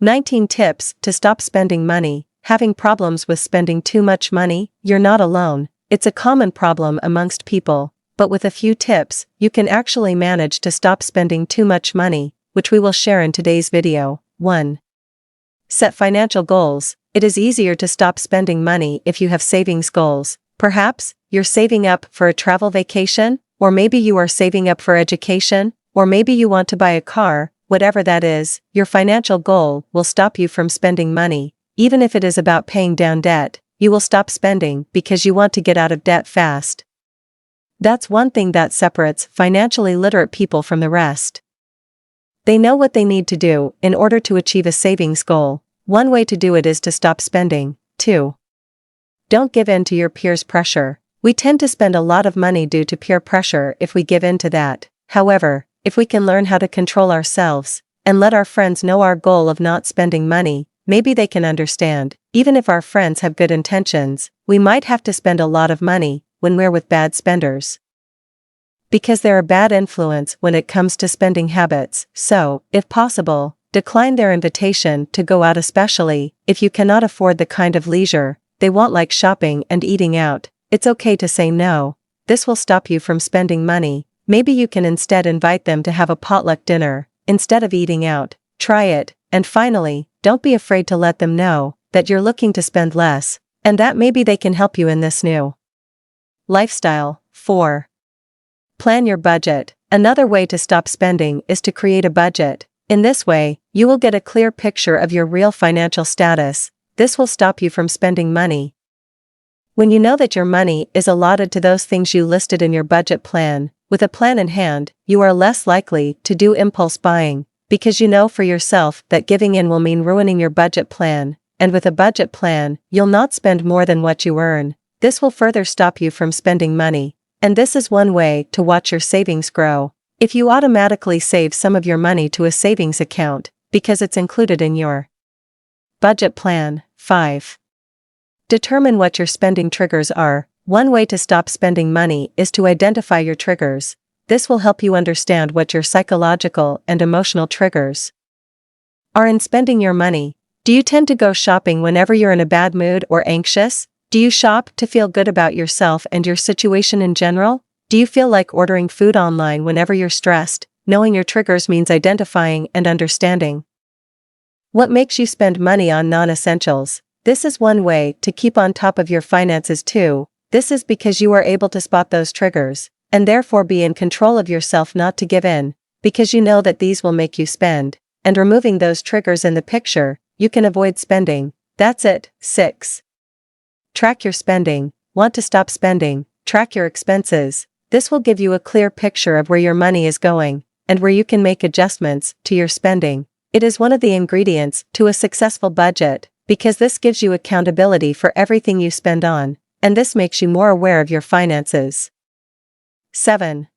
19 Tips to Stop Spending Money. Having problems with spending too much money? You're not alone. It's a common problem amongst people, but with a few tips, you can actually manage to stop spending too much money, which we will share in today's video. 1. Set financial goals. It is easier to stop spending money if you have savings goals. Perhaps you're saving up for a travel vacation, or maybe you are saving up for education, or maybe you want to buy a car. Whatever that is, your financial goal will stop you from spending money. Even if it is about paying down debt, you will stop spending because you want to get out of debt fast. That's one thing that separates financially literate people from the rest. They know what they need to do in order to achieve a savings goal. One way to do it is to stop spending. 2. Don't give in to your peers' pressure. We tend to spend a lot of money due to peer pressure if we give in to that. However, if we can learn how to control ourselves, and let our friends know our goal of not spending money, maybe they can understand. Even if our friends have good intentions, we might have to spend a lot of money when we're with bad spenders. Because they're a bad influence when it comes to spending habits, so, if possible, decline their invitation to go out, especially if you cannot afford the kind of leisure they want, like shopping and eating out. It's okay to say no. This will stop you from spending money. Maybe you can instead invite them to have a potluck dinner instead of eating out. Try it. And finally, don't be afraid to let them know that you're looking to spend less, and that maybe they can help you in this new lifestyle. 4. Plan your budget. Another way to stop spending is to create a budget. In this way, you will get a clear picture of your real financial status. This will stop you from spending money. When you know that your money is allotted to those things you listed in your budget plan, with a plan in hand, you are less likely to do impulse buying, because you know for yourself that giving in will mean ruining your budget plan, and with a budget plan, you'll not spend more than what you earn. This will further stop you from spending money. And this is one way to watch your savings grow. If you automatically save some of your money to a savings account, because it's included in your budget plan. 5. Determine what your spending triggers are. One way to stop spending money is to identify your triggers. This will help you understand what your psychological and emotional triggers are in spending your money. Do you tend to go shopping whenever you're in a bad mood or anxious? Do you shop to feel good about yourself and your situation in general? Do you feel like ordering food online whenever you're stressed? Knowing your triggers means identifying and understanding what makes you spend money on non-essentials. This is one way to keep on top of your finances too. This is because you are able to spot those triggers, and therefore be in control of yourself not to give in, because you know that these will make you spend, and removing those triggers in the picture, you can avoid spending. That's it. 6. Track your spending. Want to stop spending? Track your expenses. This will give you a clear picture of where your money is going, and where you can make adjustments to your spending. It is one of the ingredients to a successful budget, because this gives you accountability for everything you spend on, and this makes you more aware of your finances. 7.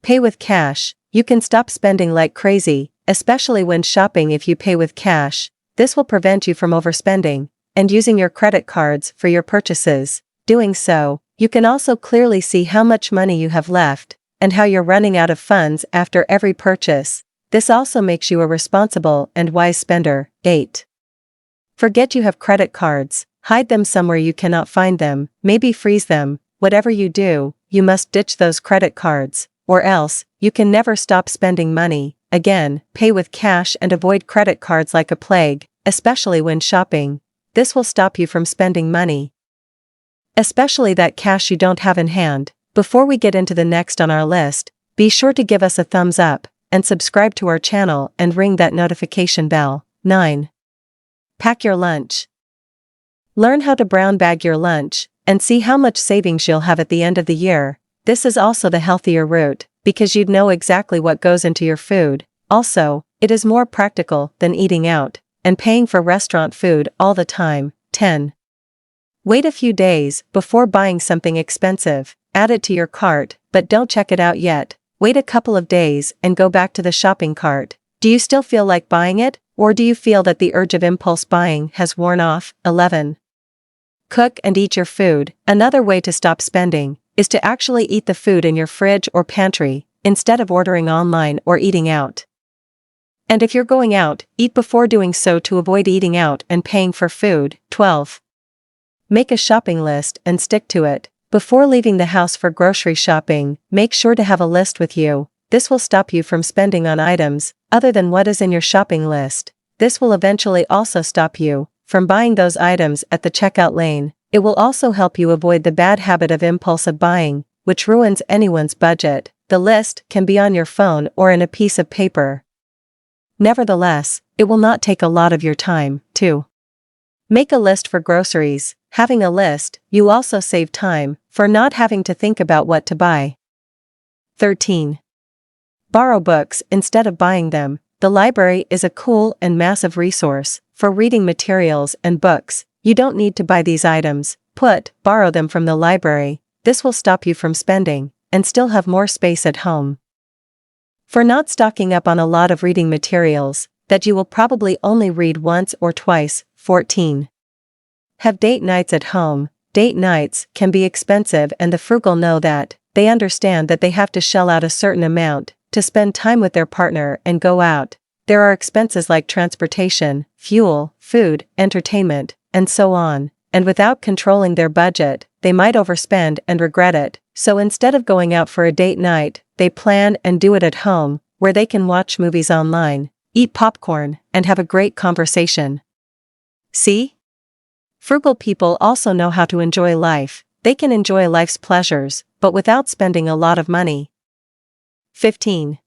Pay with cash. You can stop spending like crazy, especially when shopping. If you pay with cash, this will prevent you from overspending and using your credit cards for your purchases. Doing so, you can also clearly see how much money you have left, and how you're running out of funds after every purchase. This also makes you a responsible and wise spender. 8. Forget you have credit cards. Hide them somewhere you cannot find them, maybe freeze them. Whatever you do, you must ditch those credit cards, or else, you can never stop spending money. Again, pay with cash and avoid credit cards like a plague, especially when shopping. This will stop you from spending money, especially that cash you don't have in hand. Before we get into the next on our list, be sure to give us a thumbs up, and subscribe to our channel and ring that notification bell. 9. Pack your lunch. Learn how to brown bag your lunch, and see how much savings you'll have at the end of the year. This is also the healthier route, because you'd know exactly what goes into your food. Also, it is more practical than eating out and paying for restaurant food all the time. 10. Wait a few days before buying something expensive. Add it to your cart, but don't check it out yet. Wait a couple of days and go back to the shopping cart. Do you still feel like buying it, or do you feel that the urge of impulse buying has worn off? 11. Cook and eat your food. Another way to stop spending is to actually eat the food in your fridge or pantry, instead of ordering online or eating out. And if you're going out, eat before doing so to avoid eating out and paying for food. 12. Make a shopping list and stick to it. Before leaving the house for grocery shopping, make sure to have a list with you. This will stop you from spending on items other than what is in your shopping list. This will eventually also stop you from buying those items at the checkout lane. It will also help you avoid the bad habit of impulsive buying, which ruins anyone's budget. The list can be on your phone or in a piece of paper. Nevertheless, it will not take a lot of your time, too. Make a list for groceries. Having a list, you also save time for not having to think about what to buy. 13. Borrow books instead of buying them. The library is a cool and massive resource for reading materials and books. You don't need to buy these items. Borrow them from the library. This will stop you from spending and still have more space at home. For not stocking up on a lot of reading materials that you will probably only read once or twice. 14. Have date nights at home. Date nights can be expensive, and the frugal know that. They understand that they have to shell out a certain amount to spend time with their partner and go out. There are expenses like transportation, fuel, food, entertainment, and so on. And without controlling their budget, they might overspend and regret it. So instead of going out for a date night, they plan and do it at home, where they can watch movies online, eat popcorn, and have a great conversation. See? Frugal people also know how to enjoy life. They can enjoy life's pleasures, but without spending a lot of money. 15.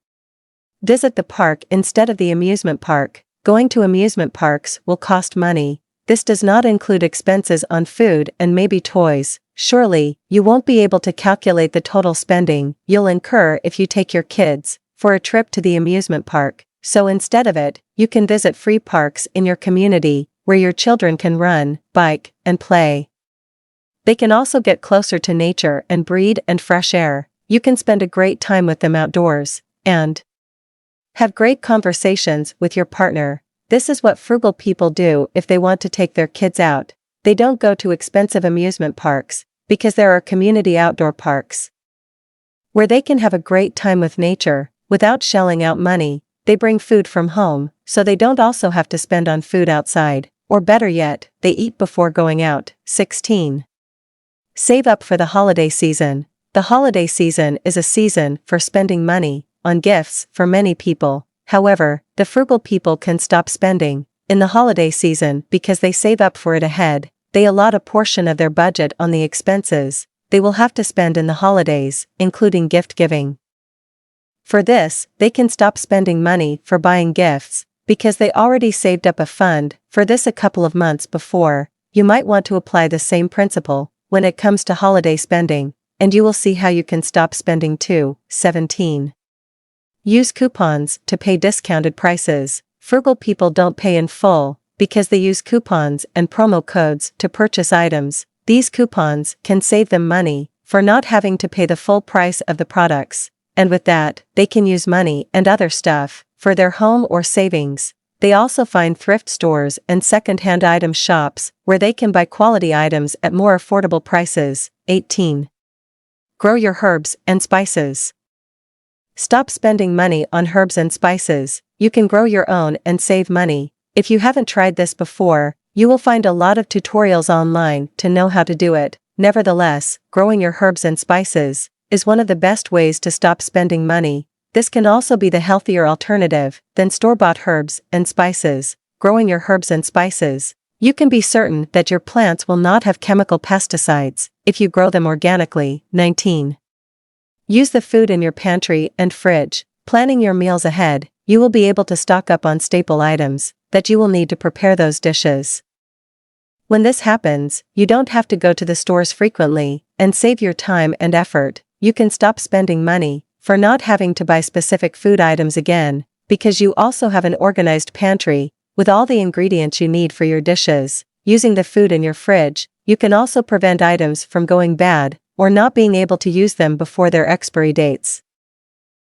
Visit the park instead of the amusement park. Going to amusement parks will cost money. This does not include expenses on food and maybe toys. Surely, you won't be able to calculate the total spending you'll incur if you take your kids for a trip to the amusement park. So instead of it, you can visit free parks in your community where your children can run, bike, and play. They can also get closer to nature and breathe and fresh air. You can spend a great time with them outdoors and have great conversations with your partner. This is what frugal people do if they want to take their kids out. They don't go to expensive amusement parks because there are community outdoor parks where they can have a great time with nature without shelling out money. They bring food from home, so they don't also have to spend on food outside. Or better yet, they eat before going out. 16. Save up for the holiday season. The holiday season is a season for spending money on gifts for many people. However, the frugal people can stop spending in the holiday season because they save up for it ahead. They allot a portion of their budget on the expenses they will have to spend in the holidays, including gift giving. For this, they can stop spending money for buying gifts because they already saved up a fund for this a couple of months before. You might want to apply the same principle when it comes to holiday spending, and you will see how you can stop spending too. 17. Use coupons to pay discounted prices. Frugal people don't pay in full because they use coupons and promo codes to purchase items. These coupons can save them money for not having to pay the full price of the products, and with that, they can use money and other stuff for their home or savings. They also find thrift stores and second-hand item shops where they can buy quality items at more affordable prices. 18. Grow your herbs and spices. Stop spending money on herbs and spices. You can grow your own and save money. If you haven't tried this before, you will find a lot of tutorials online to know how to do it. Nevertheless, growing your herbs and spices is one of the best ways to stop spending money. This can also be the healthier alternative than store-bought herbs and spices. Growing your herbs and spices, you can be certain that your plants will not have chemical pesticides if you grow them organically. 19. Use the food in your pantry and fridge. Planning your meals ahead, you will be able to stock up on staple items that you will need to prepare those dishes. When this happens, you don't have to go to the stores frequently and save your time and effort. You can stop spending money for not having to buy specific food items again, because you also have an organized pantry with all the ingredients you need for your dishes. Using the food in your fridge, you can also prevent items from going bad or not being able to use them before their expiry dates.